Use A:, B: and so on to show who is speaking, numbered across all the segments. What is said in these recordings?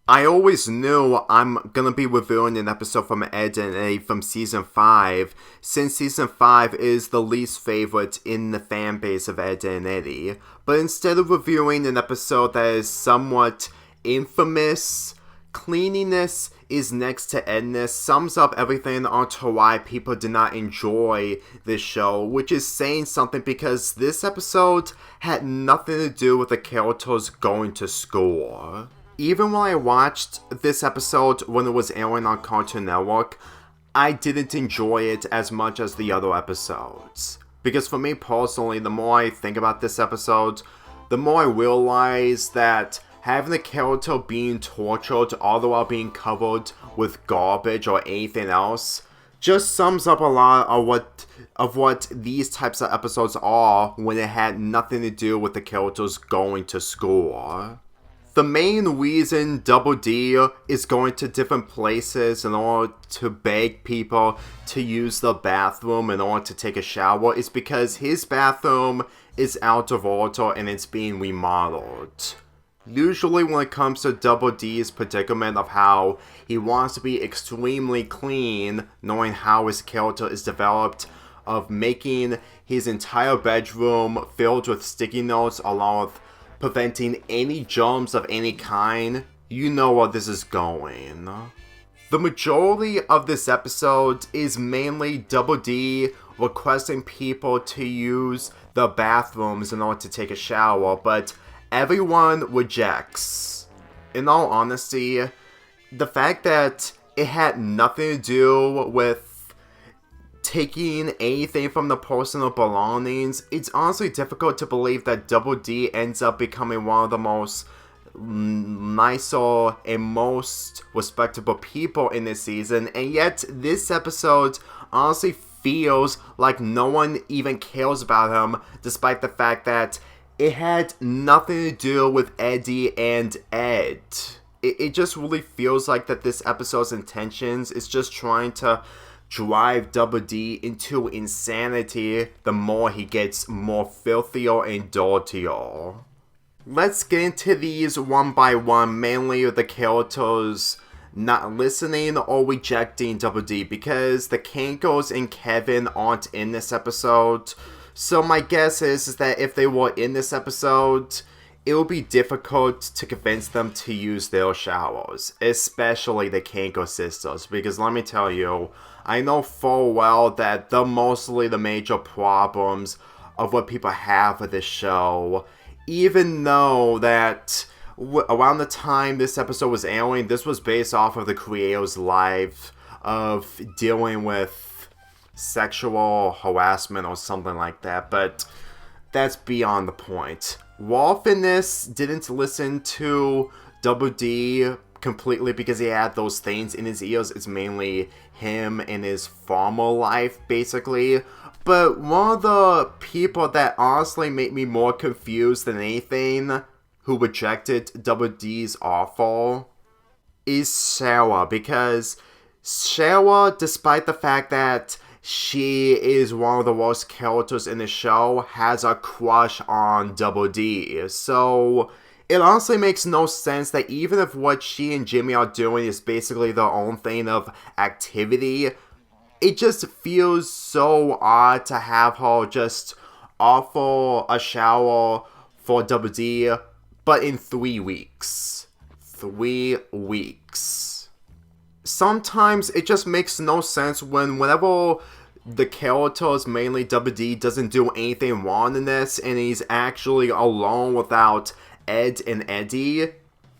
A: I always knew I'm gonna be reviewing an episode from Eddy from Season 5, since Season 5 is the least favorite in the fanbase of Eddy. But instead of reviewing an episode that is somewhat infamous, Cleanliness is next to Edness sums up everything onto why people did not enjoy this show, which is saying something because this episode had nothing to do with the characters going to school. Even when I watched this episode when it was airing on Cartoon Network, I didn't enjoy it as much as the other episodes. Because for me personally, the more I think about this episode, the more I realize that having the character being tortured all the while being covered with garbage or anything else just sums up a lot of what these types of episodes are when it had nothing to do with the characters going to school. The main reason Double D is going to different places in order to beg people to use the bathroom in order to take a shower is because his bathroom is out of order and it's being remodeled. Usually when it comes to Double D's predicament of how he wants to be extremely clean, knowing how his character is developed, of making his entire bedroom filled with sticky notes along with preventing any germs of any kind, you know where this is going. The majority of this episode is mainly Double D requesting people to use the bathrooms in order to take a shower, but everyone rejects. In all honesty, the fact that it had nothing to do with taking anything from the personal belongings, it's honestly difficult to believe that Double D ends up becoming one of the most nicer and most respectable people in this season, and yet this episode honestly feels like no one even cares about him, despite the fact that it had nothing to do with Eddy and Ed. It just really feels like that this episode's intentions is just trying to drive Double D into insanity the more he gets more filthier and dirtier. Let's get into these one by one, mainly the characters not listening or rejecting Double D, because the Kankos and Kevin aren't in this episode. So my guess is that if they were in this episode, it would be difficult to convince them to use their showers, especially the Kanko sisters, because let me tell you, I know full well that mostly the major problems of what people have with this show, even though that around the time this episode was airing, this was based off of the creator's life of dealing with sexual harassment or something like that, but that's beyond the point. Rolf in this didn't listen to Double D completely because he had those things in his ears. It's mainly him and his farmer life, basically. But one of the people that honestly made me more confused than anything who rejected Double D's offer is Sarah, because Sarah, despite the fact that she is one of the worst characters in the show, has a crush on Double D. So it honestly makes no sense that even if what she and Jimmy are doing is basically their own thing of activity, it just feels so odd to have her just offer a shower for Double D, but in 3 weeks. 3 weeks. Sometimes it just makes no sense whenever the characters, mainly Double D, doesn't do anything wrong in this, and he's actually alone without Ed and Eddy,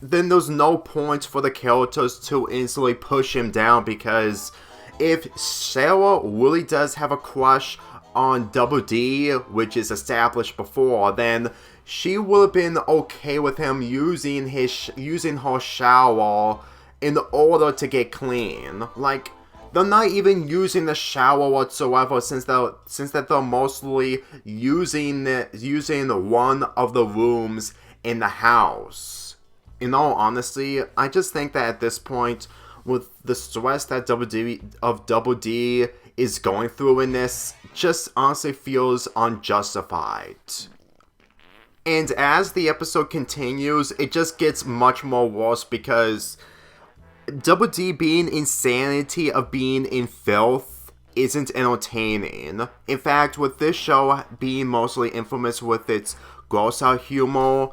A: then there's no point for the characters to instantly push him down, because if Sarah really does have a crush on Double D, which is established before, then she would have been okay with him using her shower in order to get clean. Like, they're not even using the shower whatsoever, since they're mostly using one of the rooms in the house. In all honesty, I just think that at this point, with the stress that Double D is going through in this, just honestly feels unjustified. And as the episode continues, it just gets much more worse because Double D being insanity of being in filth isn't entertaining. In fact, with this show being mostly infamous with its gross out humor,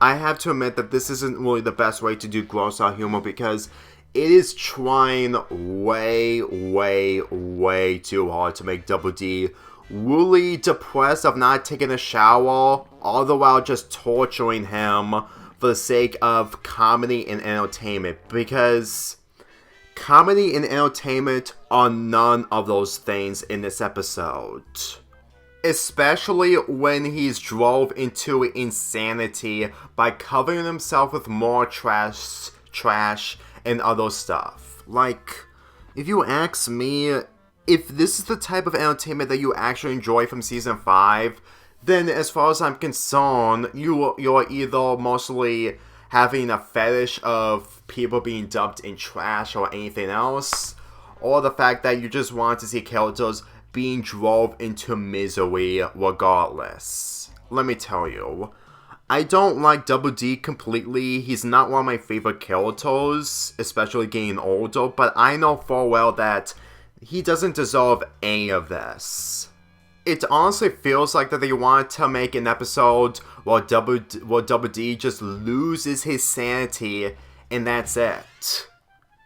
A: I have to admit that this isn't really the best way to do gross out humor because it is trying way, way, way too hard to make Double D really depressed of not taking a shower, all the while just torturing him for the sake of comedy and entertainment, because comedy and entertainment are none of those things in this episode. Especially when he's drove into insanity by covering himself with more trash and other stuff. Like, if you ask me, if this is the type of entertainment that you actually enjoy from Season 5, then as far as I'm concerned, you're either mostly having a fetish of people being dumped in trash or anything else, or the fact that you just want to see characters being drove into misery regardless. Let me tell you, I don't like Double D completely. He's not one of my favorite characters, especially getting older, but I know full well that he doesn't deserve any of this. It honestly feels like that they wanted to make an episode where Double D just loses his sanity and that's it.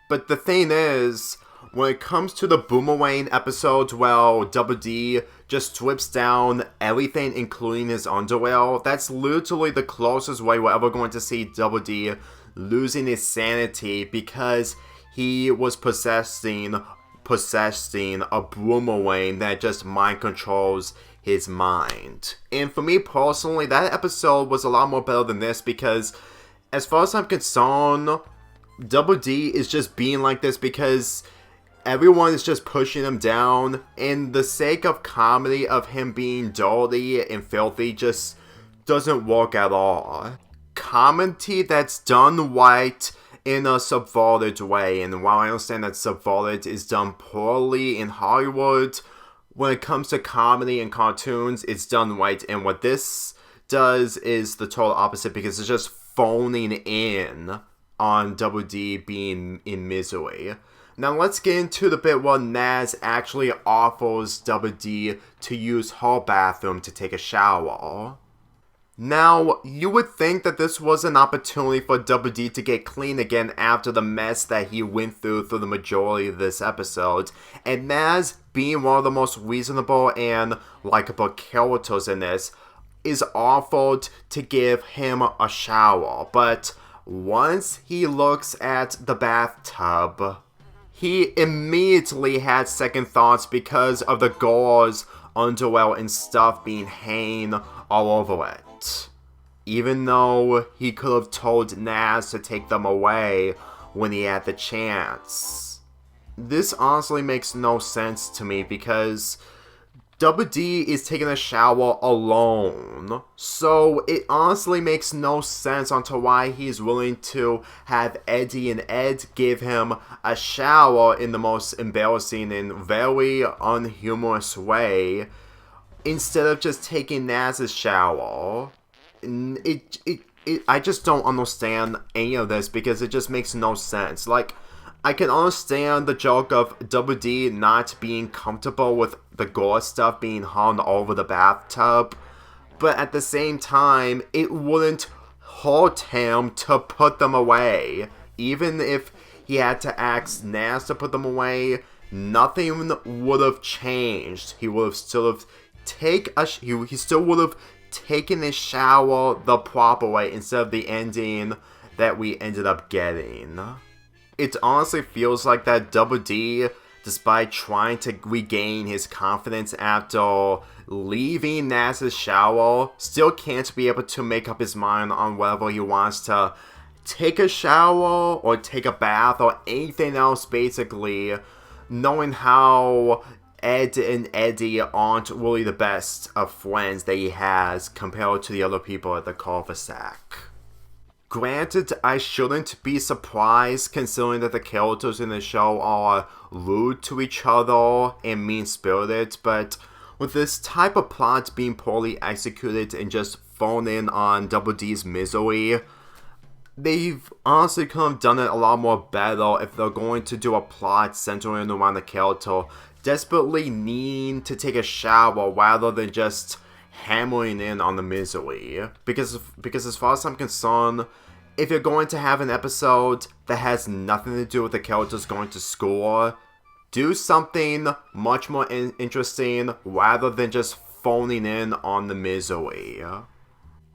A: But the thing is, when it comes to the Boomerang episodes where Double D just strips down everything including his underwear, that's literally the closest way we're ever going to see Double D losing his sanity because he was possessing a boomerang that just mind controls his mind. And for me personally, that episode was a lot more better than this because as far as I'm concerned, Double D is just being like this because everyone is just pushing him down, and the sake of comedy of him being dirty and filthy just doesn't work at all. Comedy that's done right in a subverted way, and while I understand that subverted is done poorly in Hollywood, when it comes to comedy and cartoons, it's done right, and what this does is the total opposite because it's just phoning in on Double D being in misery. Now let's get into the bit where Nazz actually offers Double D to use her bathroom to take a shower. Now, you would think that this was an opportunity for Double D to get clean again after the mess that he went through the majority of this episode, and Nazz, being one of the most reasonable and likable characters in this, is offered to give him a shower, but once he looks at the bathtub, he immediately had second thoughts because of the gauze, underwear, and stuff being hanging all over it. Even though he could have told Nazz to take them away when he had the chance. This honestly makes no sense to me because Double D is taking a shower alone, so it honestly makes no sense onto why he's willing to have Eddy and Ed give him a shower in the most embarrassing and very unhumorous way, instead of just taking Nazz's shower. I just don't understand any of this because it just makes no sense. Like, I can understand the joke of Double D not being comfortable with the gore stuff being hung over the bathtub, but at the same time, it wouldn't hurt him to put them away. Even if he had to ask Nazz to put them away, nothing would have changed. He would have still he still would have taken his shower the proper way instead of the ending that we ended up getting. It honestly feels like that Double D, despite trying to regain his confidence after leaving Nazz's shower, still can't be able to make up his mind on whether he wants to take a shower or take a bath or anything else, basically, knowing how Ed and Eddy aren't really the best of friends that he has compared to the other people at the cul-de-sac. Granted, I shouldn't be surprised considering that the characters in the show are rude to each other and mean-spirited, but with this type of plot being poorly executed and just phone in on Double D's misery. They've honestly could have done it a lot more better if they're going to do a plot centering around the character desperately needing to take a shower rather than just hammering in on the misery. Because as far as I'm concerned, if you're going to have an episode that has nothing to do with the characters going to school, do something much more interesting rather than just phoning in on the misery.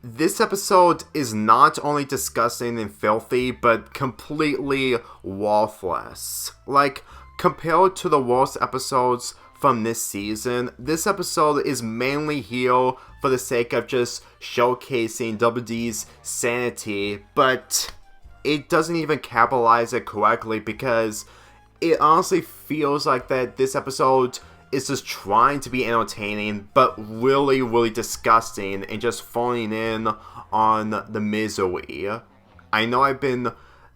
A: This episode is not only disgusting and filthy, but completely worthless. Like, compared to the worst episodes from this season, this episode is mainly here for the sake of just showcasing Double D's sanity, but it doesn't even capitalize it correctly because it honestly feels like that this episode is just trying to be entertaining, but really, really disgusting and just phoning in on the misery. I know I've been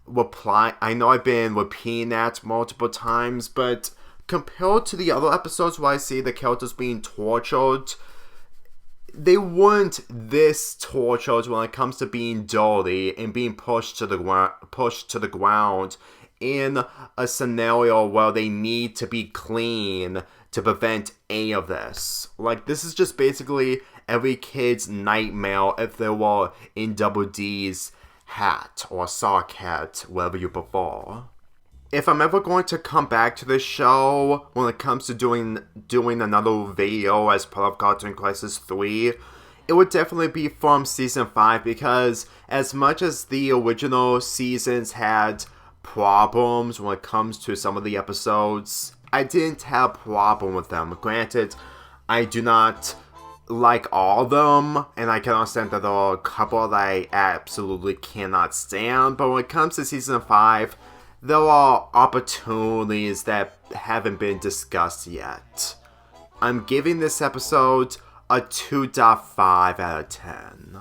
A: repeating that multiple times, but compared to the other episodes where I see the characters being tortured, they weren't this tortured when it comes to being dirty and being pushed to the ground in a scenario where they need to be clean to prevent any of this. Like, this is just basically every kid's nightmare if they were in Double D's hat or sock hat, whatever you prefer. If I'm ever going to come back to this show when it comes to doing another video as part of Cartoon Crisis 3, it would definitely be from Season 5 because as much as the original seasons had problems when it comes to some of the episodes, I didn't have a problem with them. Granted, I do not like all of them, and I can understand that there are a couple that I absolutely cannot stand, but when it comes to Season 5, there are opportunities that haven't been discussed yet. I'm giving this episode a 2.5 out of 10.